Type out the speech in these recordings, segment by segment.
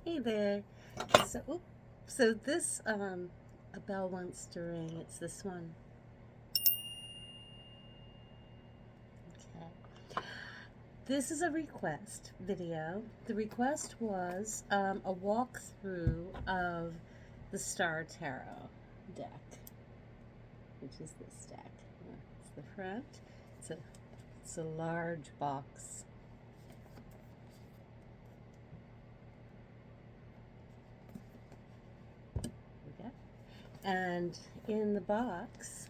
Hey there. So this a bell wants to ring. It's this one. Okay. This is a request video. The request was a walkthrough of the Star Tarot deck, which is this deck. It's the front. It's a it's a large box. Okay. And in the box,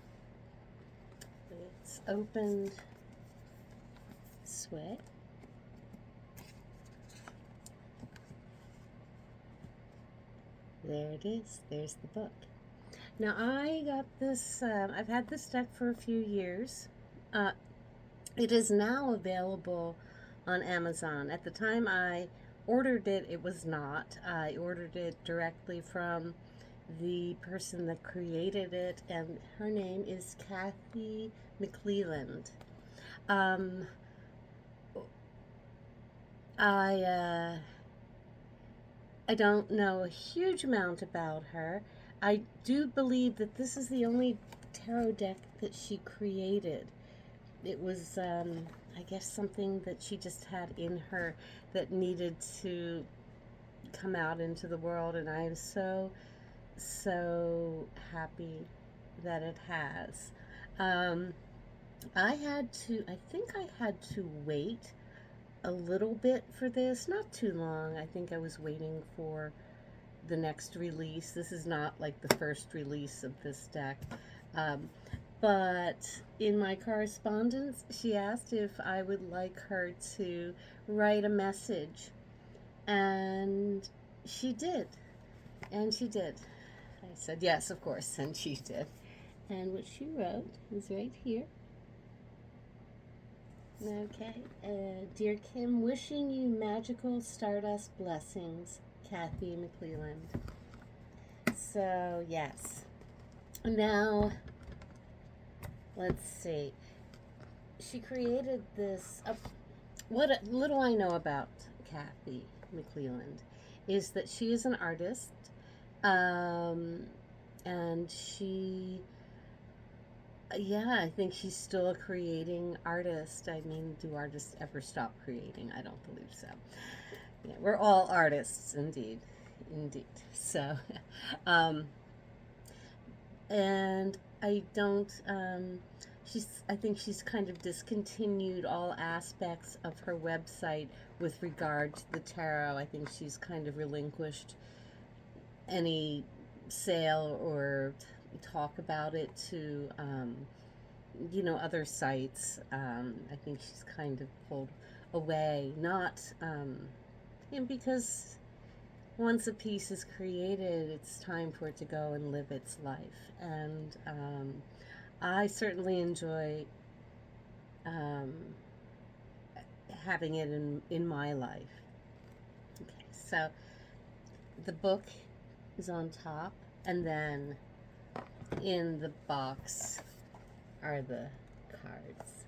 it's opened this way. There it is. There's the book. Now I got this. I've had this deck for a few years. Uh, it is now available on Amazon. At the time I ordered it, it was not. I ordered it directly from the person that created it, and her name is Kathy McClelland. Um, I I don't know a huge amount about her. I do believe that this is the only tarot deck that she created. It was, I guess, something that she just had in her that needed to come out into the world, and I am so happy that it has. Um, I think I had to wait a little bit for this, not too long. I think I was waiting for the next release. This is not like the first release of this deck. Um, but in my correspondence, she asked if I would like her to write a message. And she did. And she did. I said, yes, of course. And she did. And what she wrote is right here. Okay. Dear Kim, wishing you magical stardust blessings, Kathy McClelland. So, yes. Now, let's see. She created this. What little I know about Kathy McClelland is that she is an artist, um, and yeah, I think she's still a creating artist. I mean, do artists ever stop creating? I don't believe so. Yeah, we're all artists, indeed, indeed. So, um, and I don't. I think she's kind of discontinued all aspects of her website with regard to the tarot. I think she's kind of relinquished any sale or talk about it to, other sites. I think she's kind of pulled away, not, because once a piece is created, it's time for it to go and live its life. And I certainly enjoy um, having it in my life. Okay, so the book is on top, and then in the box are the cards.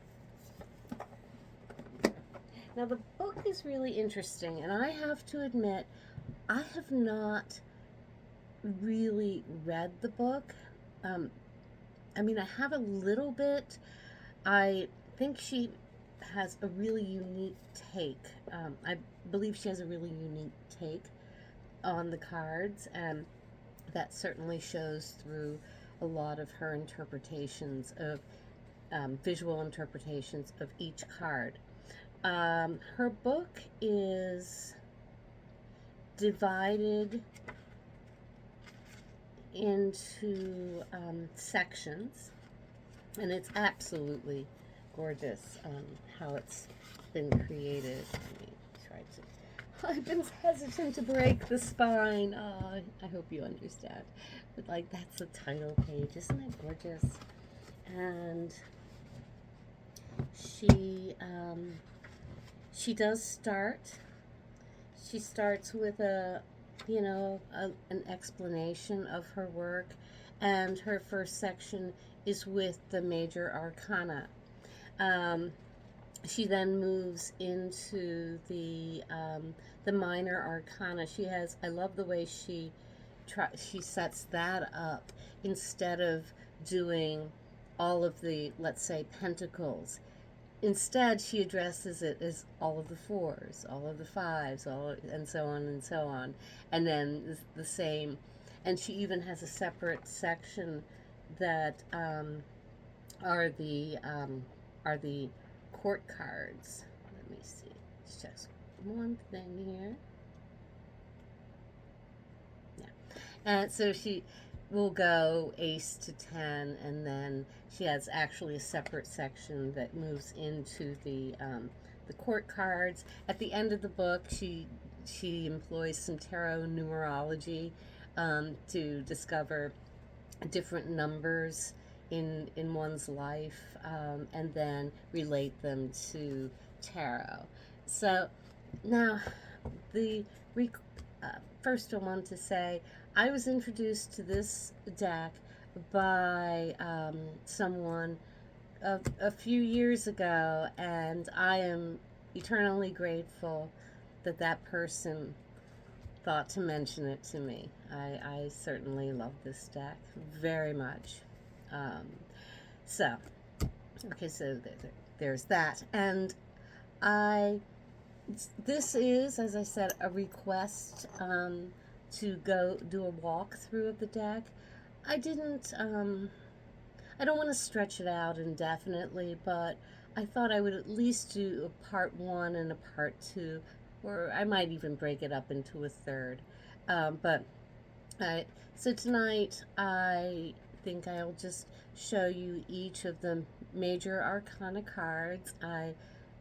Now, the book is really interesting, and I have to admit, I have not really read the book. Um, I mean, I have a little bit. I think she has a really unique take. I believe she has a really unique take on the cards, and that certainly shows through a lot of her interpretations of visual interpretations of each card. Her book is divided into sections, and it's absolutely gorgeous how it's been created. Let me try to. I've been hesitant to break the spine. I hope you understand. But like, that's the title page. Isn't it gorgeous? And she does start. She starts with an explanation of her work, and her first section is with the major arcana. Um, she then moves into the minor arcana. She has, I love the way she sets that up instead of doing all of the, let's say, pentacles. Instead, she addresses it as all of the fours, all of the fives, and so on and so on, and then the same. And she even has a separate section that are the um, are the court cards. Let me see. It's just one thing here. Yeah. And so she will go ace to 10, and then she has actually a separate section that moves into the court cards. At the end of the book, she employs some tarot numerology to discover different numbers in one's life, and then relate them to tarot. So now the first I want to say I was introduced to this deck by someone a few years ago, and I am eternally grateful that that person thought to mention it to me. I certainly love this deck very much. Um, so, okay, so there's that. And I, this is, as I said, a request to go do a walkthrough of the deck. I didn't, I don't want to stretch it out indefinitely, but I thought I would at least do a part one and a part two, or I might even break it up into a third. But I, so tonight I think I'll just show you each of the major arcana cards. I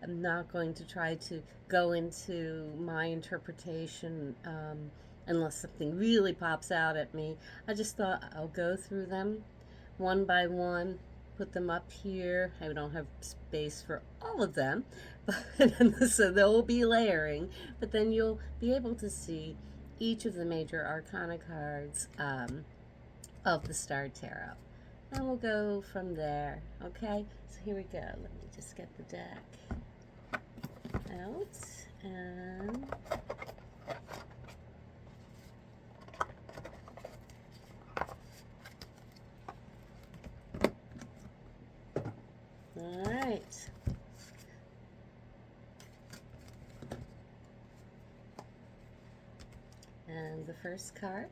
am not going to try to go into my interpretation unless something really pops out at me. I just thought I'll go through them one by one, put them up here. I don't have space for all of them, but so there will be layering, but then you'll be able to see each of the major arcana cards of the Star Tarot. And we'll go from there, okay? So here we go. Let me just get the deck out, and all right. And the first card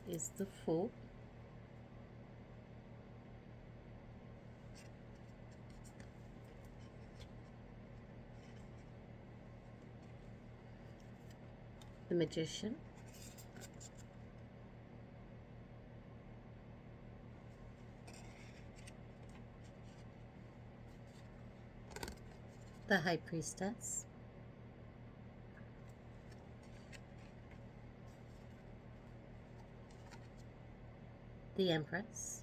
is the Fool. The Magician. The High Priestess. The Empress.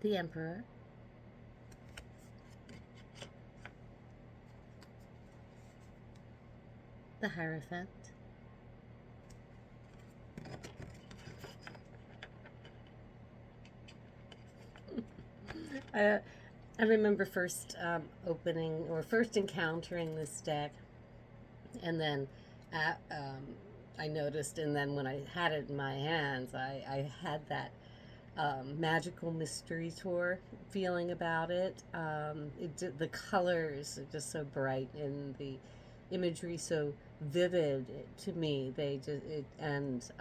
The Emperor. The Hierophant. I, I remember first opening or first encountering this deck, and then I noticed, and then when I had it in my hands, I had that magical mystery tour feeling about it. The colors are just so bright, and the imagery so vivid to me. They just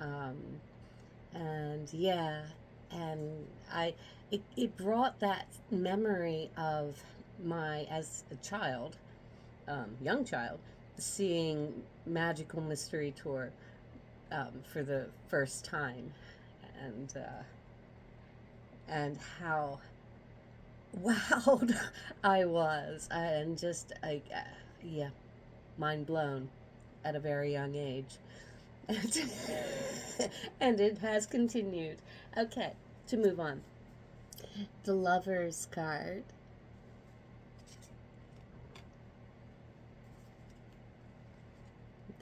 and yeah, and it brought that memory of my as a child, young child, seeing magical mystery tour for the first time, and how wowed I was, and just like yeah, mind blown at a very young age. And, and it has continued. Okay, to move on. The Lover's card.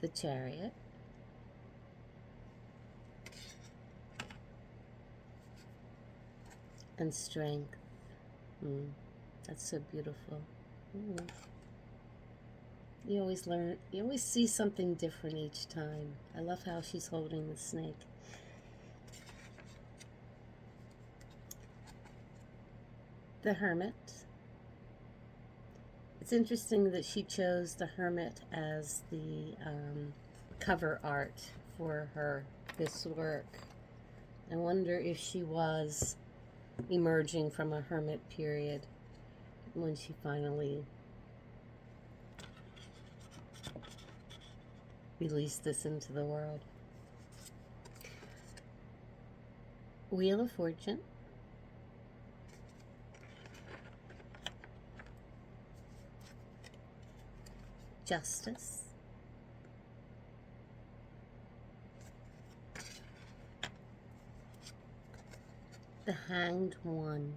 The Chariot. and strength. Mm, that's so beautiful. Mm. You always learn, you always see something different each time. I love how she's holding the snake. The Hermit. It's interesting that she chose the Hermit as the cover art for this work. I wonder if she was emerging from a hermit period when she finally released this into the world. Wheel of Fortune. Justice. The Hanged One.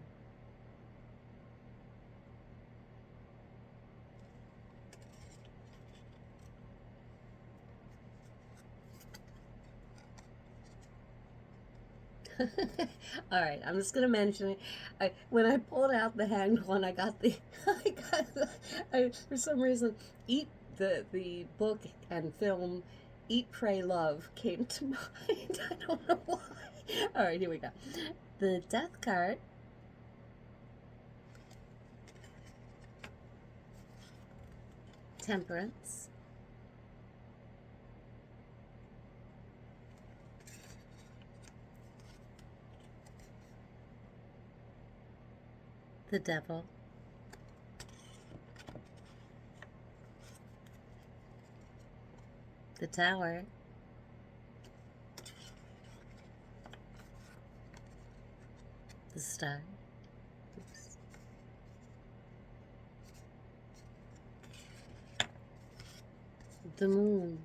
All right, I'm just gonna mention it. When I pulled out the Hanged One, I got for some reason, eat the book and film, Eat, Pray, Love came to mind. I don't know why. All right, here we go. The Death card. Temperance. The Devil. The Tower. The Star. Oops. The Moon.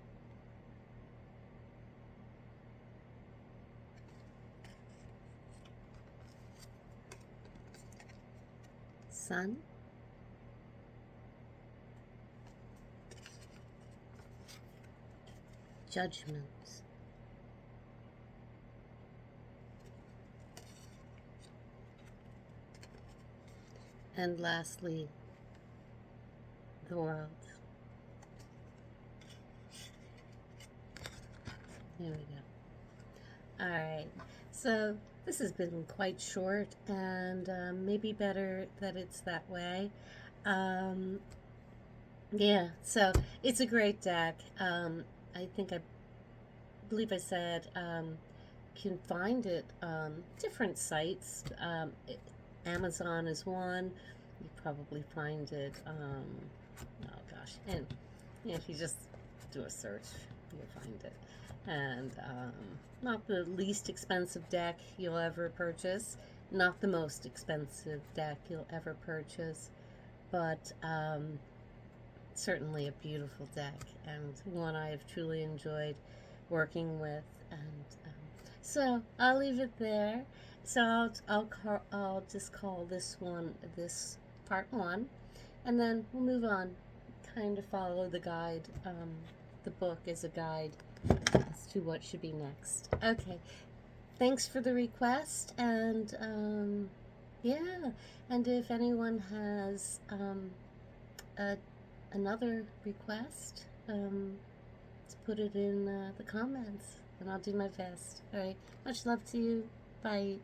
Sun. Judgment. And lastly, the World. Here we go. All right, so this has been quite short, and maybe better that it's that way. Yeah, so it's a great deck. I think I believe I said can find it different sites. Amazon is one. You probably find it. Oh gosh, and if you just do a search, you'll find it. And not the least expensive deck you'll ever purchase, not the most expensive deck you'll ever purchase, but certainly a beautiful deck and one I have truly enjoyed working with. And so I'll leave it there. So I'll just call this part one, and then we'll move on. Kind of follow the guide. The book is a guide as to what should be next. Okay, thanks for the request, and yeah, and if anyone has another request, let's put it in the comments, and I'll do my best. All right, much love to you. Bye.